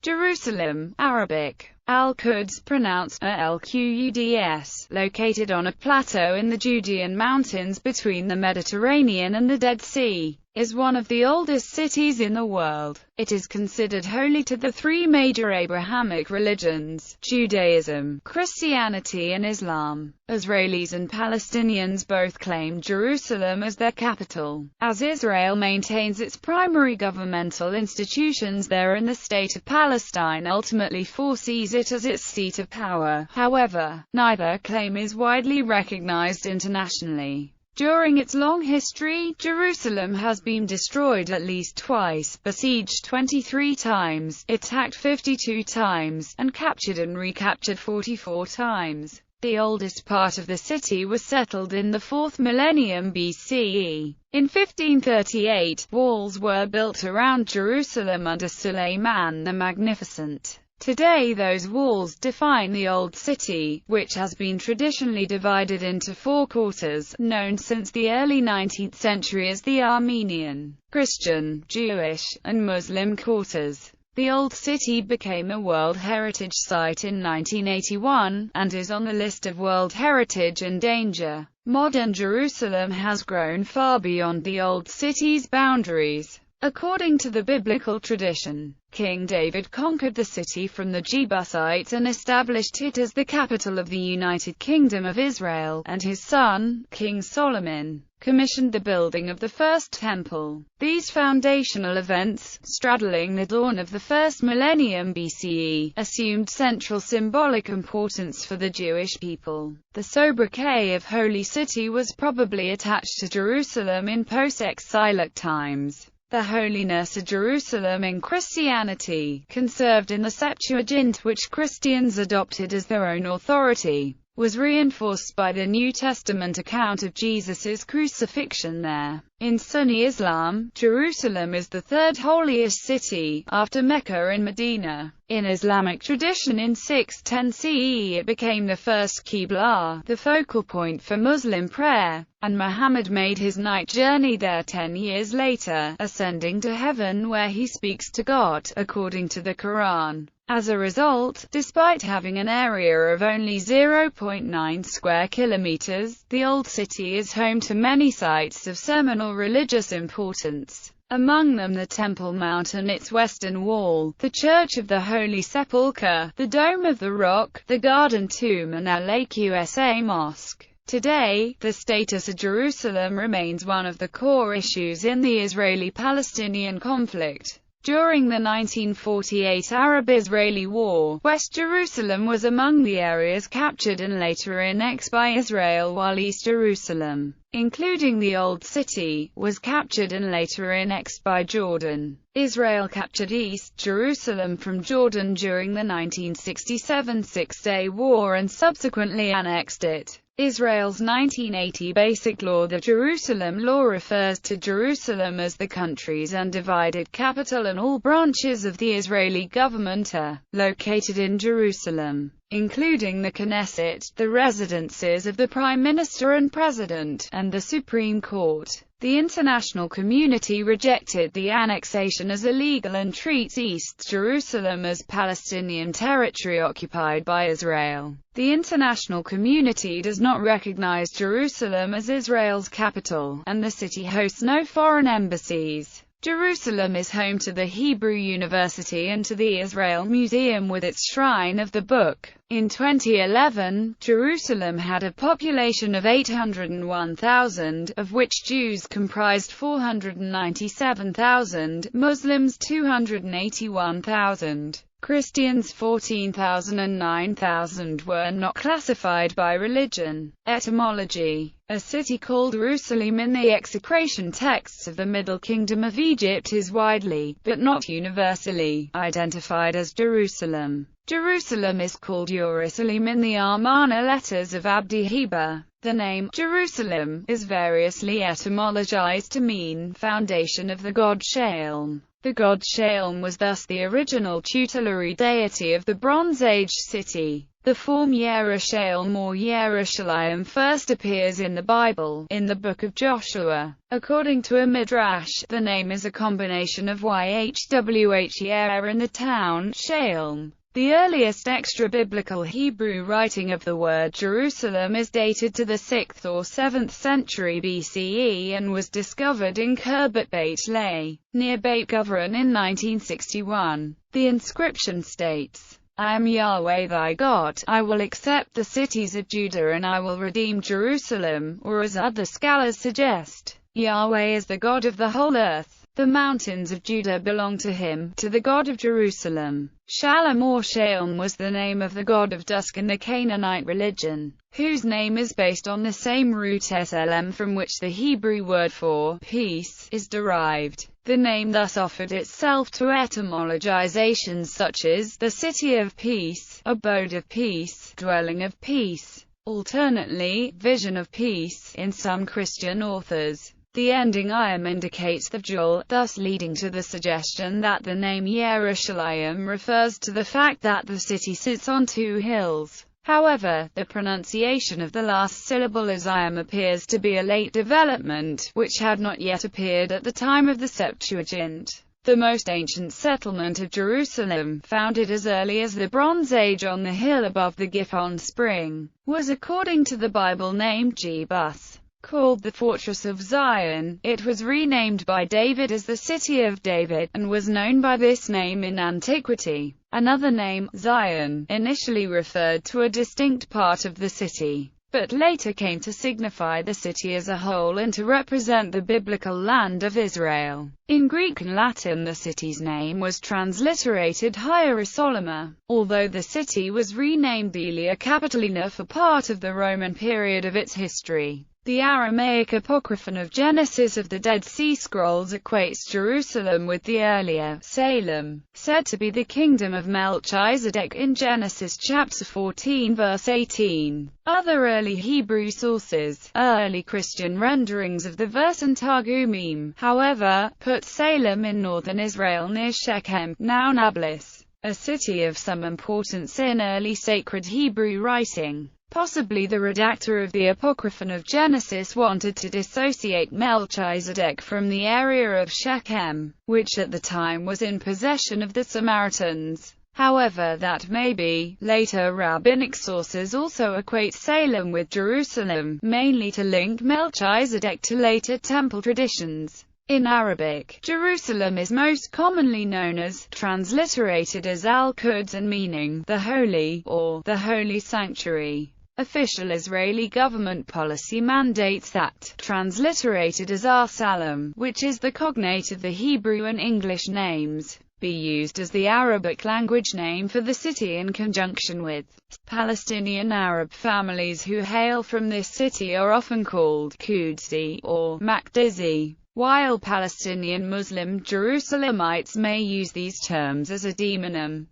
Jerusalem, Arabic, Al-Quds, pronounced Al-Quds, located on a plateau in the Judean mountains between the Mediterranean and the Dead Sea, is one of the oldest cities in the world. It is considered holy to the three major Abrahamic religions, Judaism, Christianity and Islam. Israelis and Palestinians both claim Jerusalem as their capital. As Israel maintains its primary governmental institutions there and the state of Palestine ultimately foresees it as its seat of power, however, neither claim is widely recognized internationally. During its long history, Jerusalem has been destroyed at least twice, besieged 23 times, attacked 52 times, and captured and recaptured 44 times. The oldest part of the city was settled in the 4th millennium BCE. In 1538, walls were built around Jerusalem under Suleiman the Magnificent. Today those walls define the Old City, which has been traditionally divided into four quarters, known since the early 19th century as the Armenian, Christian, Jewish, and Muslim quarters. The Old City became a World Heritage Site in 1981, and is on the list of World Heritage in danger. Modern Jerusalem has grown far beyond the Old City's boundaries. According to the biblical tradition, King David conquered the city from the Jebusites and established it as the capital of the United Kingdom of Israel, and his son, King Solomon, commissioned the building of the first temple. These foundational events, straddling the dawn of the first millennium BCE, assumed central symbolic importance for the Jewish people. The sobriquet of Holy City was probably attached to Jerusalem in post-exilic times. The holiness of Jerusalem in Christianity, conserved in the Septuagint which Christians adopted as their own authority, was reinforced by the New Testament account of Jesus' crucifixion there. In Sunni Islam, Jerusalem is the third holiest city, after Mecca and Medina. In Islamic tradition in 610 CE it became the first Qibla, the focal point for Muslim prayer, and Muhammad made his night journey there 10 years later, ascending to heaven where he speaks to God, according to the Quran. As a result, despite having an area of only 0.9 square kilometers, the Old City is home to many sites of seminal religious importance. Among them the Temple Mount and its western wall, the Church of the Holy Sepulchre, the Dome of the Rock, the Garden Tomb and Al-Aqsa Mosque. Today, the status of Jerusalem remains one of the core issues in the Israeli-Palestinian conflict. During the 1948 Arab-Israeli War, West Jerusalem was among the areas captured and later annexed by Israel, while East Jerusalem, including the Old City, was captured and later annexed by Jordan. Israel captured East Jerusalem from Jordan during the 1967 Six-Day War and subsequently annexed it. Israel's 1980 Basic Law, the Jerusalem Law, refers to Jerusalem as the country's undivided capital, and all branches of the Israeli government are located in Jerusalem, including the Knesset, the residences of the Prime Minister and President, and the Supreme Court. The international community rejected the annexation as illegal and treats East Jerusalem as Palestinian territory occupied by Israel. The international community does not recognize Jerusalem as Israel's capital, and the city hosts no foreign embassies. Jerusalem is home to the Hebrew University and to the Israel Museum with its Shrine of the Book. In 2011, Jerusalem had a population of 801,000, of which Jews comprised 497,000, Muslims 281,000. Christians 14,000 and 9,000 were not classified by religion. Etymology: a city called Jerusalem in the execration texts of the Middle Kingdom of Egypt is widely, but not universally, identified as Jerusalem. Jerusalem is called Jerusalem in the Amarna letters of Abdi Heber. The name Jerusalem is variously etymologized to mean foundation of the god Shalem. The god Shalem was thus the original tutelary deity of the Bronze Age city. The form Yerushalem or Yerushalayim first appears in the Bible, in the book of Joshua. According to a midrash, the name is a combination of YHWH Yer and the town, Shalem. The earliest extra-biblical Hebrew writing of the word Jerusalem is dated to the 6th or 7th century BCE and was discovered in Khirbet Beit Lay, near Beit Guvran in 1961. The inscription states, "I am Yahweh thy God, I will accept the cities of Judah and I will redeem Jerusalem," or as other scholars suggest, Yahweh is the God of the whole earth. The mountains of Judah belong to him, to the God of Jerusalem. Shalem or Shalem was the name of the god of dusk in the Canaanite religion, whose name is based on the same root SLM from which the Hebrew word for peace is derived. The name thus offered itself to etymologizations such as the city of peace, abode of peace, dwelling of peace, alternately, vision of peace, in some Christian authors. The ending "iam" indicates the dual, thus leading to the suggestion that the name Yerushalayim refers to the fact that the city sits on two hills. However, the pronunciation of the last syllable as "iam" appears to be a late development, which had not yet appeared at the time of the Septuagint. The most ancient settlement of Jerusalem, founded as early as the Bronze Age on the hill above the Gihon spring, was according to the Bible named Jebus. Called the Fortress of Zion, it was renamed by David as the City of David, and was known by this name in antiquity. Another name, Zion, initially referred to a distinct part of the city, but later came to signify the city as a whole and to represent the biblical land of Israel. In Greek and Latin the city's name was transliterated Hierosolima, although the city was renamed Aelia Capitolina for part of the Roman period of its history. The Aramaic Apocryphon of Genesis of the Dead Sea Scrolls equates Jerusalem with the earlier Salem, said to be the kingdom of Melchizedek in Genesis chapter 14 verse 18. Other early Hebrew sources, early Christian renderings of the verse and Targumim, however, put Salem in northern Israel near Shechem, now Nablus, a city of some importance in early sacred Hebrew writing. Possibly the redactor of the Apocryphon of Genesis wanted to dissociate Melchizedek from the area of Shechem, which at the time was in possession of the Samaritans. However that may be, later rabbinic sources also equate Salem with Jerusalem, mainly to link Melchizedek to later temple traditions. In Arabic, Jerusalem is most commonly known as, transliterated as Al-Quds and meaning, the holy, or the holy sanctuary. Official Israeli government policy mandates that, transliterated as Ar-Salam, which is the cognate of the Hebrew and English names, be used as the Arabic language name for the city in conjunction with Palestinian Arab families who hail from this city are often called Qudsi or Maqdisi, while Palestinian Muslim Jerusalemites may use these terms as a demonym.